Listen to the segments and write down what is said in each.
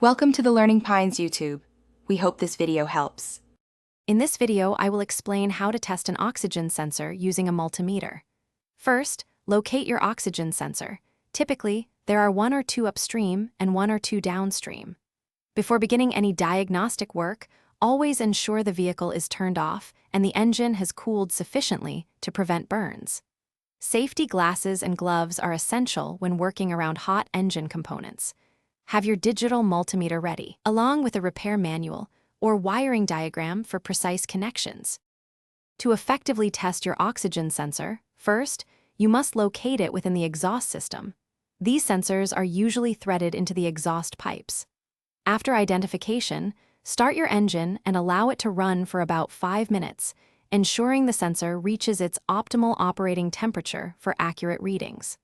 Welcome to the Learning Pines YouTube. We hope this video helps. In this video, I will explain how to test an oxygen sensor using a multimeter. First, locate your oxygen sensor. Typically, there are one or two upstream and one or two downstream. Before beginning any diagnostic work, always ensure the vehicle is turned off and the engine has cooled sufficiently to prevent burns. Safety glasses and gloves are essential when working around hot engine components. Have your digital multimeter ready, along with a repair manual or wiring diagram for precise connections. To effectively test your oxygen sensor, first, you must locate it within the exhaust system. These sensors are usually threaded into the exhaust pipes. After identification, start your engine and allow it to run for about 5 minutes, ensuring the sensor reaches its optimal operating temperature for accurate readings.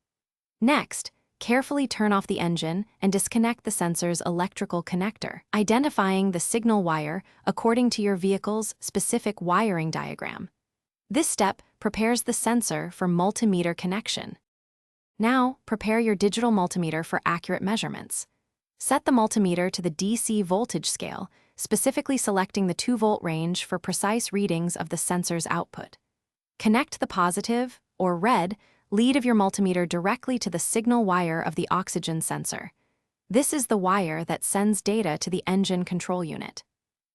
Next, carefully turn off the engine and disconnect the sensor's electrical connector, identifying the signal wire according to your vehicle's specific wiring diagram. This step prepares the sensor for multimeter connection. Now, prepare your digital multimeter for accurate measurements. Set the multimeter to the DC voltage scale, specifically selecting the 2-volt range for precise readings of the sensor's output. Connect the positive, or red, lead of your multimeter directly to the signal wire of the oxygen sensor. This is the wire that sends data to the engine control unit.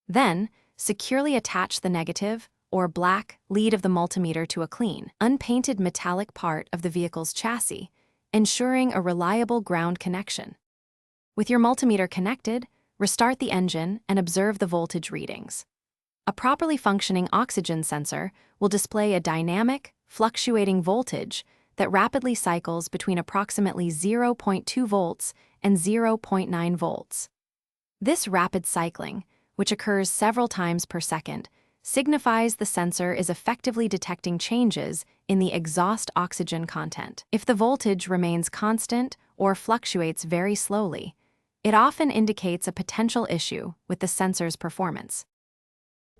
Then, securely attach the negative, or black, lead of the multimeter to a clean, unpainted metallic part of the vehicle's chassis, ensuring a reliable ground connection. With your multimeter connected, restart the engine and observe the voltage readings. A properly functioning oxygen sensor will display a dynamic, fluctuating voltage that rapidly cycles between approximately 0.2 volts and 0.9 volts. This rapid cycling, which occurs several times per second, signifies the sensor is effectively detecting changes in the exhaust oxygen content. If the voltage remains constant or fluctuates very slowly, it often indicates a potential issue with the sensor's performance.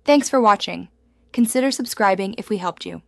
Thanks for watching. Consider subscribing if we helped you.